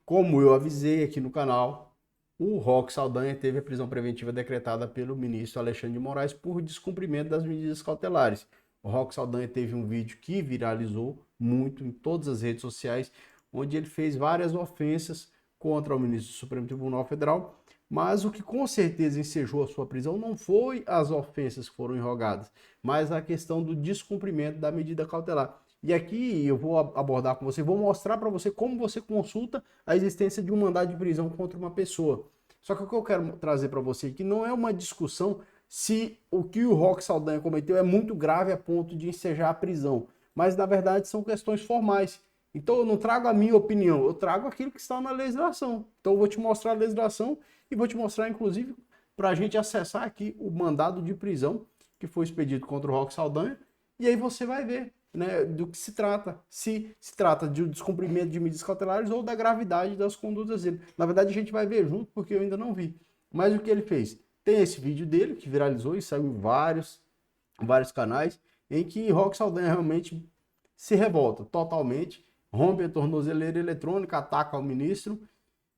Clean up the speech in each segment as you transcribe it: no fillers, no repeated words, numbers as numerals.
Como eu avisei aqui no canal, o Roque Saldanha teve a prisão preventiva decretada pelo ministro Alexandre de Moraes por descumprimento das medidas cautelares. O Roque Saldanha teve um vídeo que viralizou muito em todas as redes sociais, onde ele fez várias ofensas contra o ministro do Supremo Tribunal Federal, mas o que com certeza ensejou a sua prisão não foi as ofensas que foram irrogadas, mas a questão do descumprimento da medida cautelar. E aqui eu vou abordar com você, vou mostrar para você como você consulta a existência de um mandado de prisão contra uma pessoa. Só que o que eu quero trazer para você aqui não é uma discussão se o que o Roque Saldanha cometeu é muito grave a ponto de ensejar a prisão, mas na verdade são questões formais. Então eu não trago a minha opinião, eu trago aquilo que está na legislação. Então eu vou te mostrar a legislação e vou te mostrar, inclusive, para a gente acessar aqui o mandado de prisão que foi expedido contra o Roque Saldanha, e aí você vai ver, né, do que se trata. Se trata de um descumprimento de medidas cautelares ou da gravidade das condutas dele. Na verdade, a gente vai ver junto, porque eu ainda não vi. Mas o que ele fez? Tem esse vídeo dele, que viralizou e saiu em vários canais, em que Roque Saldanha realmente se revolta totalmente, rompe a tornozeleira eletrônica, ataca o ministro,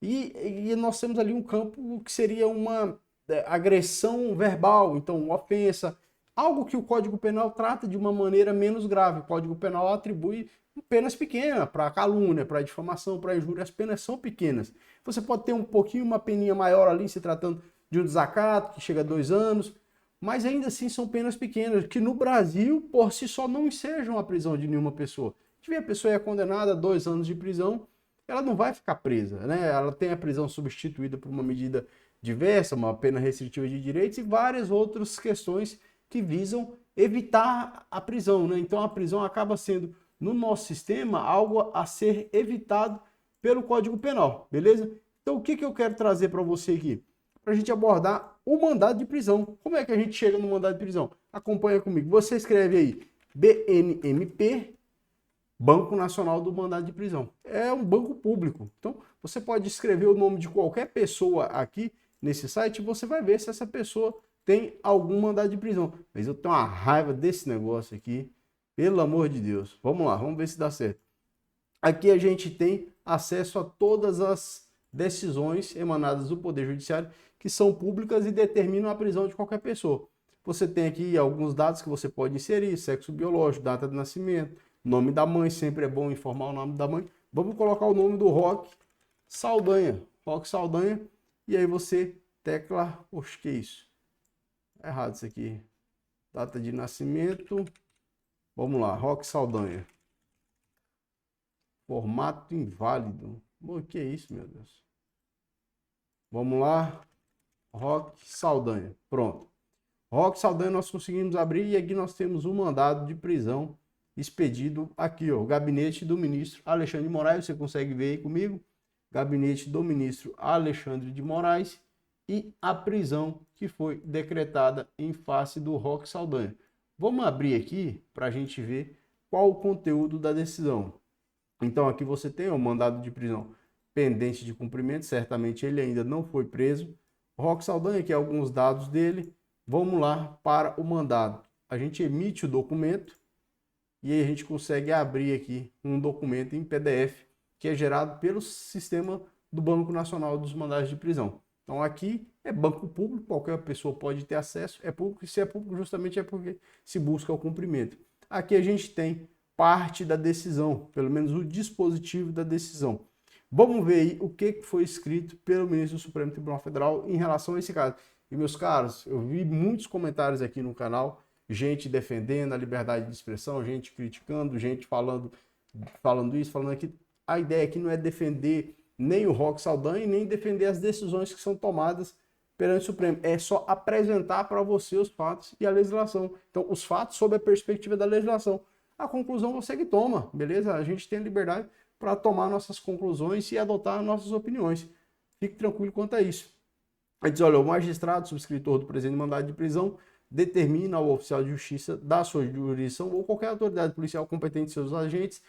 e nós temos ali um campo que seria uma agressão verbal, então ofensa, algo que o Código Penal trata de uma maneira menos grave. O Código Penal atribui penas pequenas para calúnia, para difamação, para injúria. As penas são pequenas. Você pode ter um pouquinho, uma peninha maior ali, se tratando de um desacato, que chega a 2 anos, mas ainda assim são penas pequenas, que no Brasil, por si só, não ensejam a prisão de nenhuma pessoa. Se tiver a pessoa é condenada a 2 anos de prisão, ela não vai ficar presa, né? Ela tem a prisão substituída por uma medida diversa, uma pena restritiva de direitos e várias outras questões que visam evitar a prisão, né? Então a prisão acaba sendo, no nosso sistema, algo a ser evitado pelo Código Penal, beleza? Então o que eu quero trazer para você aqui? Para a gente abordar o mandado de prisão. Como é que a gente chega no mandado de prisão? Acompanha comigo. Você escreve aí BNMP, Banco Nacional do Mandado de Prisão. É um banco público. Então, você pode escrever o nome de qualquer pessoa aqui nesse site e você vai ver se essa pessoa tem algum mandado de prisão. Mas eu tenho uma raiva desse negócio aqui. Pelo amor de Deus. Vamos lá, vamos ver se dá certo. Aqui a gente tem acesso a todas as decisões emanadas do Poder Judiciário que são públicas e determinam a prisão de qualquer pessoa. Você tem aqui alguns dados que você pode inserir: sexo biológico, data de nascimento, nome da mãe, sempre é bom informar o nome da mãe. Vamos colocar o nome do Roque Saldanha. Roque Saldanha. E aí você tecla, poxa, que isso? É errado isso aqui. Data de nascimento. Vamos lá, Roque Saldanha. Formato inválido. O que é isso, meu Deus? Vamos lá. Roque Saldanha. Pronto. Roque Saldanha nós conseguimos abrir e aqui nós temos um mandado de prisão expedido aqui, ó, o gabinete do ministro Alexandre de Moraes. Você consegue ver aí comigo? Gabinete do ministro Alexandre de Moraes e a prisão que foi decretada em face do Roque Saldanha. Vamos abrir aqui para a gente ver qual o conteúdo da decisão. Então aqui você tem o mandado de prisão pendente de cumprimento, certamente ele ainda não foi preso. Roque Saldanha, aqui alguns dados dele. Vamos lá para o mandado. A gente emite o documento e aí a gente consegue abrir aqui um documento em PDF que é gerado pelo sistema do Banco Nacional dos Mandados de Prisão. Então aqui é banco público, qualquer pessoa pode ter acesso, é público, e se é público justamente é porque se busca o cumprimento. Aqui a gente tem parte da decisão, pelo menos o dispositivo da decisão. Vamos ver aí o que foi escrito pelo ministro do Supremo Tribunal Federal em relação a esse caso. E meus caros, eu vi muitos comentários aqui no canal, gente defendendo a liberdade de expressão, gente criticando, gente falando isso, falando aqui. A ideia aqui não é defender nem o Roque Saldanha e nem defender as decisões que são tomadas perante o Supremo. É só apresentar para você os fatos e a legislação. Então, os fatos sob a perspectiva da legislação. A conclusão você que toma, beleza? A gente tem liberdade para tomar nossas conclusões e adotar nossas opiniões. Fique tranquilo quanto a isso. Aí diz, olha, o magistrado, subscritor do presente mandado de prisão, determina ao oficial de justiça da sua jurisdição ou qualquer autoridade policial competente de seus agentes,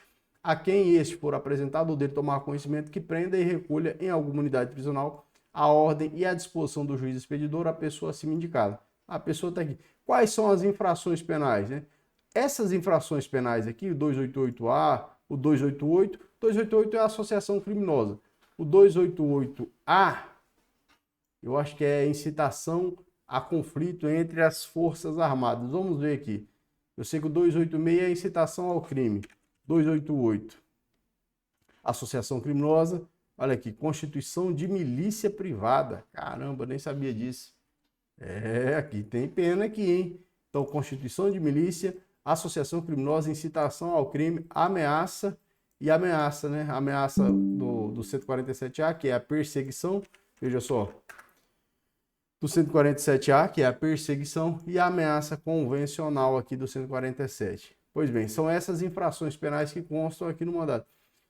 a quem este for apresentado ou dele tomar conhecimento, que prenda e recolha em alguma unidade prisional a ordem e a disposição do juiz expedidor a pessoa acima indicada. A pessoa está aqui. Quais são as infrações penais, né? Essas infrações penais aqui, o 288A, o 288, 288 é a associação criminosa. O 288A, eu acho que é incitação a conflito entre as Forças Armadas. Vamos ver aqui. Eu sei que o 286 é incitação ao crime. 288, associação criminosa. Olha aqui, constituição de milícia privada. Caramba, nem sabia disso. Aqui tem pena aqui, hein? Então, constituição de milícia, associação criminosa, incitação ao crime, ameaça e ameaça, né? Ameaça do 147A, que é a perseguição. Veja só. Do 147A, que é a perseguição, e a ameaça convencional aqui do 147. Pois bem, são essas infrações penais que constam aqui no mandato.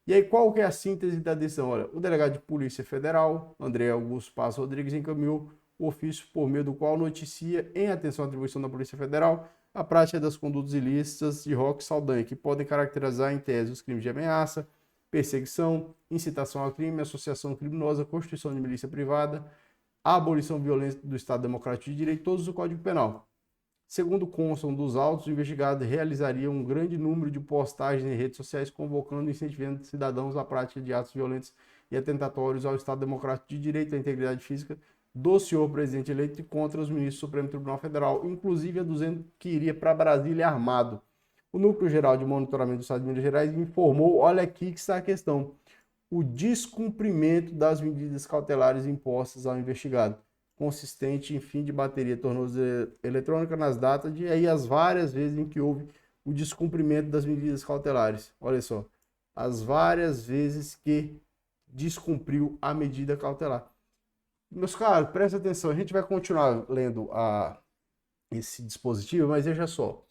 E aí, qual que é a síntese da decisão? Olha, o delegado de Polícia Federal, André Augusto Paz Rodrigues, encaminhou o ofício por meio do qual noticia, em atenção à atribuição da Polícia Federal, a prática das condutas ilícitas de Roque Saldanha, que podem caracterizar em tese os crimes de ameaça, perseguição, incitação ao crime, associação criminosa, constituição de milícia privada, a abolição violenta do Estado Democrático de Direito, todos do Código Penal. Segundo constam dos autos, o investigado realizaria um grande número de postagens em redes sociais convocando e incentivando cidadãos à prática de atos violentos e atentatórios ao Estado Democrático de Direito e à integridade física do senhor presidente eleito e contra os ministros do Supremo Tribunal Federal, inclusive aduzindo que iria para Brasília armado. O Núcleo Geral de Monitoramento do Estado de Minas Gerais informou, olha aqui que está a questão, o descumprimento das medidas cautelares impostas ao investigado, consistente em fim de bateria tornozeleira eletrônica nas datas de aí as várias vezes em que houve o descumprimento das medidas cautelares. Olha só, as várias vezes que descumpriu a medida cautelar. Meus caros, presta atenção, a gente vai continuar lendo esse dispositivo, mas veja só.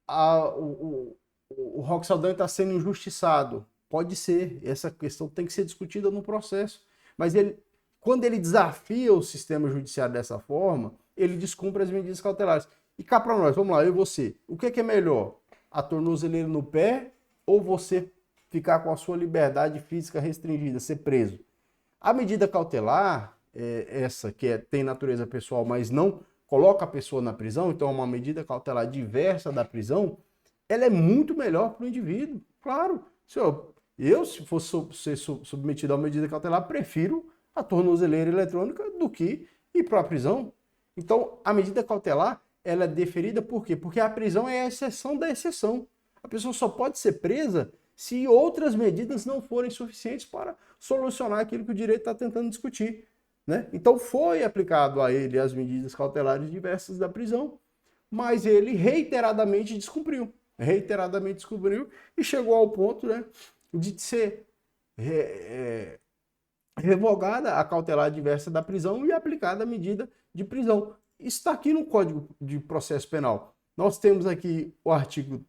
O Roque Saldanha está sendo injustiçado. Pode ser, essa questão tem que ser discutida no processo. Mas quando ele desafia o sistema judiciário dessa forma, ele descumpre as medidas cautelares. E cá para nós, vamos lá, eu e você. O que é melhor? A tornozeleira no pé ou você ficar com a sua liberdade física restringida, ser preso? A medida cautelar, essa que tem natureza pessoal, mas não coloca a pessoa na prisão, então é uma medida cautelar diversa da prisão, ela é muito melhor para o indivíduo. Claro, se fosse ser submetido a uma medida cautelar, prefiro a tornozeleira eletrônica do que ir para a prisão. Então, a medida cautelar, ela é deferida por quê? Porque a prisão é a exceção da exceção. A pessoa só pode ser presa se outras medidas não forem suficientes para solucionar aquilo que o direito está tentando discutir, né? Então foi aplicado a ele as medidas cautelares diversas da prisão, mas ele reiteradamente descumpriu e chegou ao ponto, né, de ser revogada a cautelar diversa da prisão e aplicada a medida de prisão. Isso está aqui no Código de Processo Penal. Nós temos aqui o artigo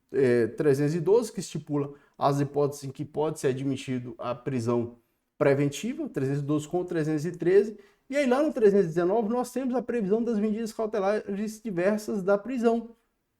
312, que estipula as hipóteses em que pode ser admitido a prisão preventiva, 312 com 313, e aí lá no 319 nós temos a previsão das medidas cautelares diversas da prisão.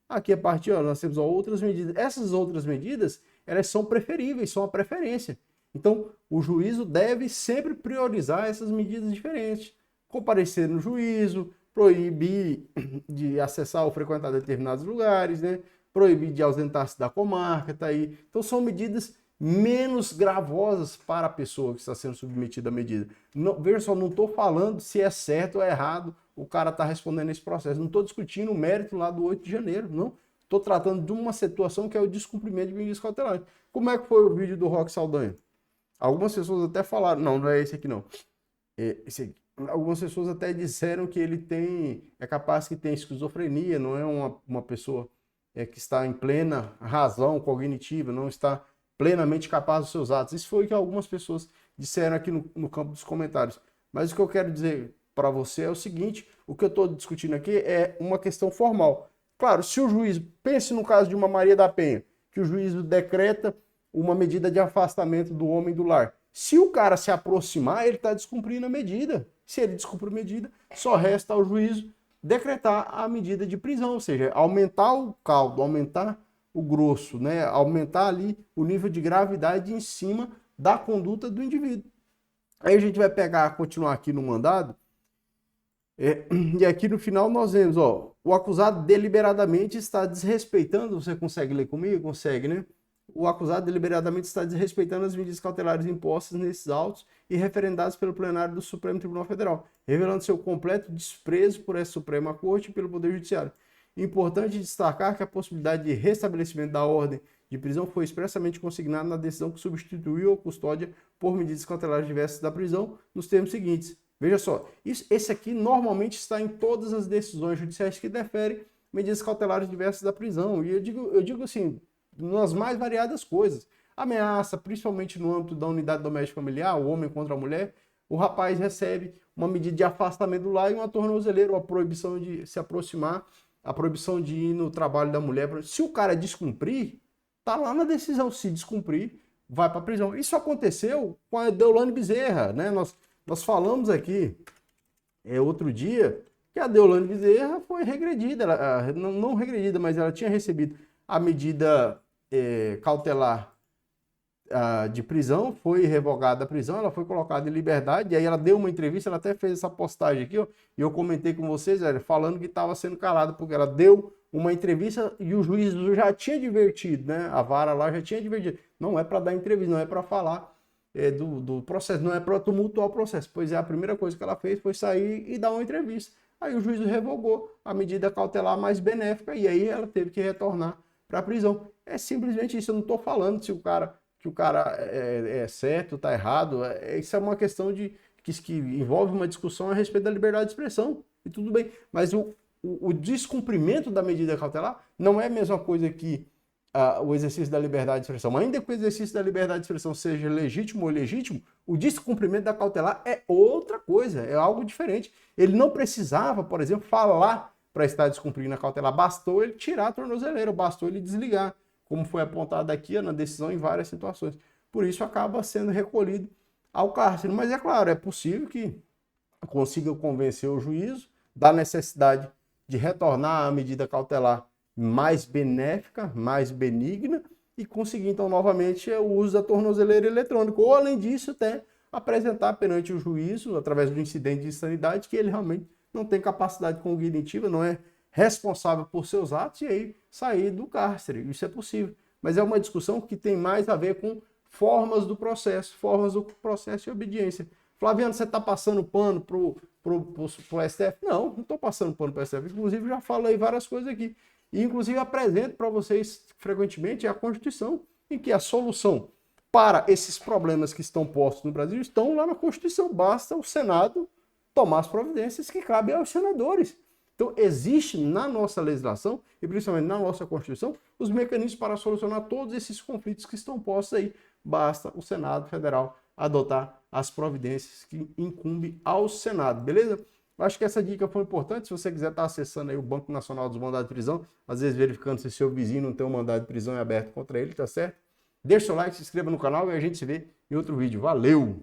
Aqui a partir, nós temos outras medidas. Essas outras medidas, elas são preferíveis, são a preferência. Então, o juízo deve sempre priorizar essas medidas diferentes. Comparecer no juízo, proibir de acessar ou frequentar determinados lugares, né? Proibir de ausentar-se da comarca, tá aí. Então são medidas menos gravosas para a pessoa que está sendo submetida à medida. Não, veja só, não estou falando se é certo ou errado o cara está respondendo esse processo. Não estou discutindo o mérito lá do 8 de janeiro, não. Estou tratando de uma situação que é o descumprimento de medidas cautelares. Como é que foi o vídeo do Roque Saldanha? Algumas pessoas até falaram, não é esse aqui não. Esse aqui. Algumas pessoas até disseram que ele é capaz que tem esquizofrenia, não é uma pessoa que está em plena razão cognitiva, não está plenamente capaz dos seus atos. Isso foi o que algumas pessoas disseram aqui no campo dos comentários. Mas o que eu quero dizer para você é o seguinte, o que eu estou discutindo aqui é uma questão formal. Claro, se o juiz, pense no caso de uma Maria da Penha, que o juiz decreta uma medida de afastamento do homem do lar. Se o cara se aproximar, ele está descumprindo a medida. Se ele descumprir a medida, só resta ao juízo decretar a medida de prisão, ou seja, aumentar o caldo, aumentar o grosso, né? Aumentar ali o nível de gravidade em cima da conduta do indivíduo. Aí a gente vai continuar aqui no mandado, e aqui no final nós vemos, ó, o acusado deliberadamente está desrespeitando, você consegue ler comigo? Consegue, né? o acusado deliberadamente está desrespeitando as medidas cautelares impostas nesses autos e referendadas pelo plenário do Supremo Tribunal Federal, revelando seu completo desprezo por essa Suprema Corte e pelo Poder Judiciário. Importante destacar que a possibilidade de restabelecimento da ordem de prisão foi expressamente consignada na decisão que substituiu a custódia por medidas cautelares diversas da prisão, nos termos seguintes. Veja só, esse aqui normalmente está em todas as decisões judiciais que deferem medidas cautelares diversas da prisão. E eu digo assim, nas mais variadas coisas. Ameaça, principalmente no âmbito da unidade doméstica familiar, o homem contra a mulher, o rapaz recebe uma medida de afastamento do lar e uma tornozeleira, uma proibição de se aproximar, a proibição de ir no trabalho da mulher. Se o cara descumprir, tá lá na decisão. Se descumprir, vai para a prisão. Isso aconteceu com a Deolane Bezerra, né? Nós falamos aqui outro dia que a Deolane Bezerra foi regredida, não regredida, mas ela tinha recebido a medida cautelar de prisão, foi revogada a prisão, ela foi colocada em liberdade, e aí ela deu uma entrevista, ela até fez essa postagem aqui, ó, e eu comentei com vocês, falando que estava sendo calada, porque ela deu uma entrevista e o juiz já tinha advertido, né? A vara lá já tinha advertido. Não é para dar entrevista, não é para falar do processo, não é para tumultuar o processo. Pois é, a primeira coisa que ela fez foi sair e dar uma entrevista. Aí o juiz revogou a medida cautelar mais benéfica e aí ela teve que retornar para a prisão. É simplesmente isso, eu não estou falando se o cara é certo, está errado. Isso é uma questão que envolve uma discussão a respeito da liberdade de expressão. E tudo bem, mas o descumprimento da medida cautelar não é a mesma coisa que o exercício da liberdade de expressão. Ainda que o exercício da liberdade de expressão seja legítimo ou ilegítimo, o descumprimento da cautelar é outra coisa, é algo diferente. Ele não precisava, por exemplo, falar para estar descumprindo a cautelar, bastou ele tirar a tornozeleira, bastou ele desligar, como foi apontado aqui na decisão em várias situações. Por isso acaba sendo recolhido ao cárcere. Mas é claro, é possível que consiga convencer o juízo da necessidade de retornar à medida cautelar mais benéfica, mais benigna, e conseguir então novamente o uso da tornozeleira eletrônica, ou além disso até apresentar perante o juízo, através do incidente de insanidade, que ele realmente não tem capacidade cognitiva, não é responsável por seus atos, e aí sair do cárcere. Isso é possível. Mas é uma discussão que tem mais a ver com formas do processo de obediência. Flaviano, você está passando pano pro STF? Não estou passando pano para o STF. Inclusive, já falei várias coisas aqui. E, inclusive, apresento para vocês frequentemente a Constituição, em que a solução para esses problemas que estão postos no Brasil estão lá na Constituição. Basta o Senado tomar as providências que cabem aos senadores. Então, existe na nossa legislação, e principalmente na nossa Constituição, os mecanismos para solucionar todos esses conflitos que estão postos aí. Basta o Senado Federal adotar as providências que incumbem ao Senado, beleza? Eu acho que essa dica foi importante. Se você quiser estar acessando aí o Banco Nacional dos Mandados de Prisão, às vezes verificando se seu vizinho não tem um mandado de prisão aberto contra ele, tá certo? Deixa o seu like, se inscreva no canal e a gente se vê em outro vídeo. Valeu!